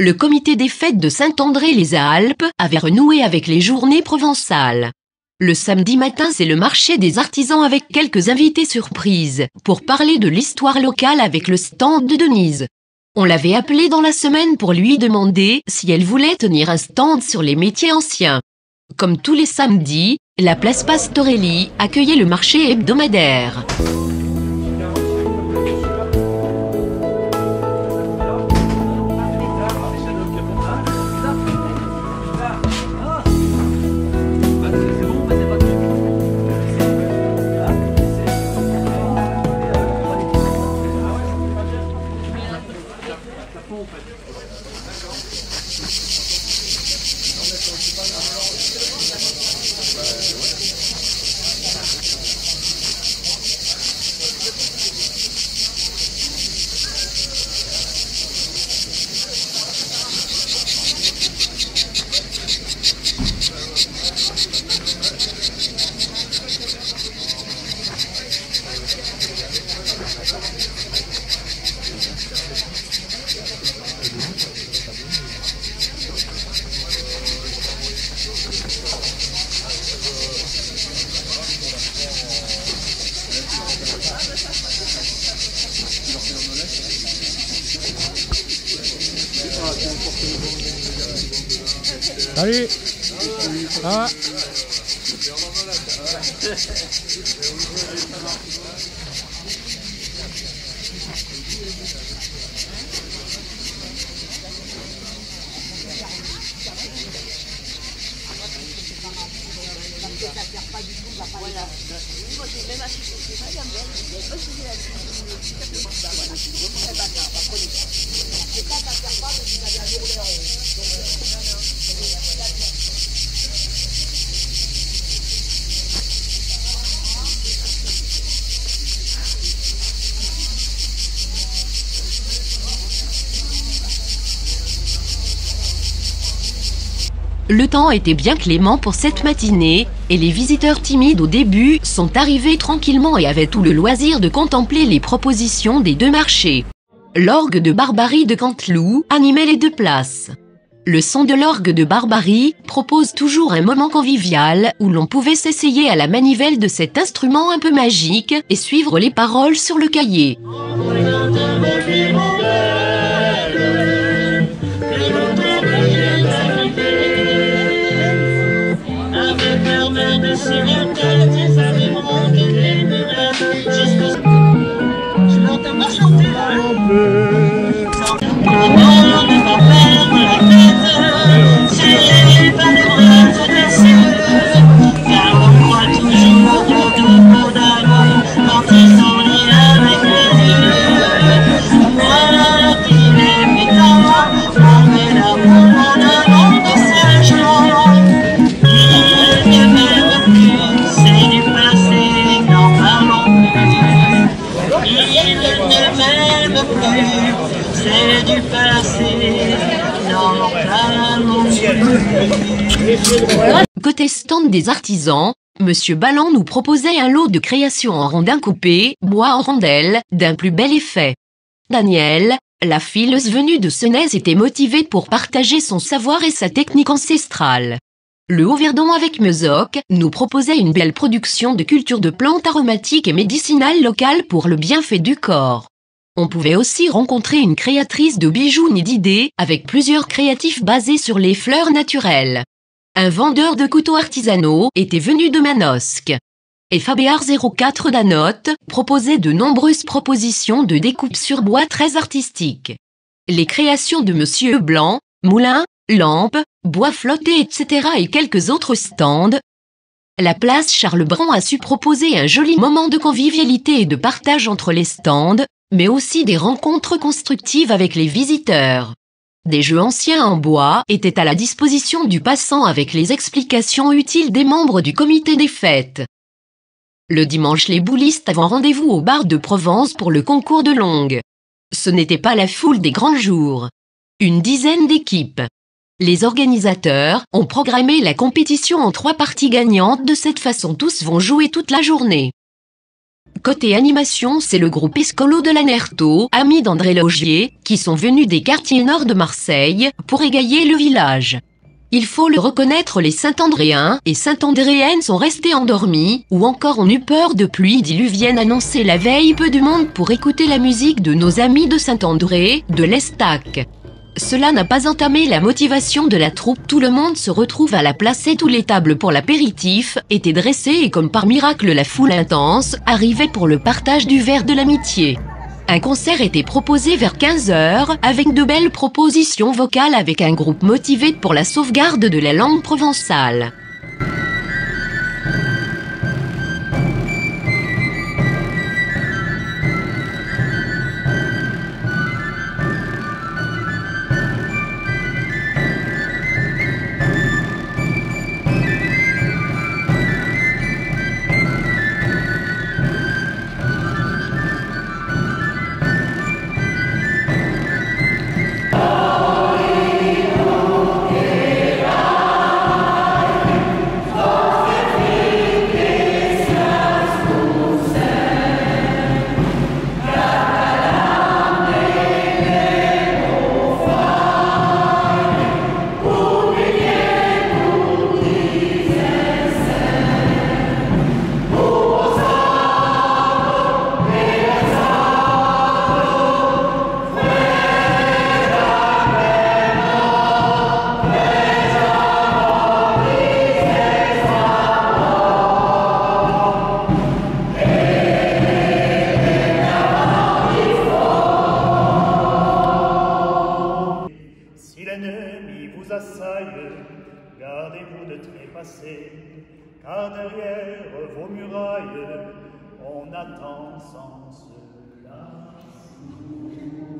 le comité des fêtes de Saint-André-les-Alpes avait renoué avec les journées provençales. Le samedi matin, c'est le marché des artisans avec quelques invités surprises pour parler de l'histoire locale avec le stand de Denise. On l'avait appelée dans la semaine pour lui demander si elle voulait tenir un stand sur les métiers anciens. Comme tous les samedis, la place Pastorelli accueillait le marché hebdomadaire. Salut. Ça va? Le temps était bien clément pour cette matinée, et les visiteurs timides au début sont arrivés tranquillement et avaient tout le loisir de contempler les propositions des deux marchés. L'orgue de Barbarie de Canteloup animait les deux places. Le son de l'orgue de Barbarie propose toujours un moment convivial où l'on pouvait s'essayer à la manivelle de cet instrument un peu magique et suivre les paroles sur le cahier. Je l'entends pas chanter là. C'est du passé, Côté stand des artisans, Monsieur Balland nous proposait un lot de créations en rondins coupés, bois en rondelles, d'un plus bel effet. Danielle, la fileuse venue de Senez, était motivée pour partager son savoir et sa technique ancestrale. Le Haut-Verdon avec Mezoc nous proposait une belle production de cultures de plantes aromatiques et médicinales locales pour le bienfait du corps. On pouvait aussi rencontrer une créatrice de bijoux ni d'idées avec plusieurs créatifs basés sur les fleurs naturelles. Un vendeur de couteaux artisanaux était venu de Manosque. Et Fabéard 04 d'Anote proposait de nombreuses propositions de découpe sur bois très artistiques. Les créations de Monsieur Blanc, moulins, lampes, bois flottés, etc. et quelques autres stands. La place Charles Bran a su proposer un joli moment de convivialité et de partage entre les stands, mais aussi des rencontres constructives avec les visiteurs. Des jeux anciens en bois étaient à la disposition du passant avec les explications utiles des membres du comité des fêtes. Le dimanche, les boulistes avaient rendez-vous au bar de Provence pour le concours de longue. Ce n'était pas la foule des grands jours. Une dizaine d'équipes. Les organisateurs ont programmé la compétition en 3 parties gagnantes. De cette façon, tous vont jouer toute la journée. Côté animation, c'est le groupe Escolo de Lanerto, amis d'André Laugier, qui sont venus des quartiers nord de Marseille, pour égayer le village. Il faut le reconnaître, les Saint-Andréens et Saint-Andréennes sont restés endormis, ou encore ont eu peur de pluie diluvienne annoncée la veille, peu de monde pour écouter la musique de nos amis de Saint-André, de l'Estac. Cela n'a pas entamé la motivation de la troupe, tout le monde se retrouve à la place et tous les tables pour l'apéritif étaient dressées et comme par miracle la foule intense arrivait pour le partage du verre de l'amitié. Un concert était proposé vers 15h avec de belles propositions vocales avec un groupe motivé pour la sauvegarde de la langue provençale. Gardez-vous de trépasser, car derrière vos murailles, on attend sans se lasser.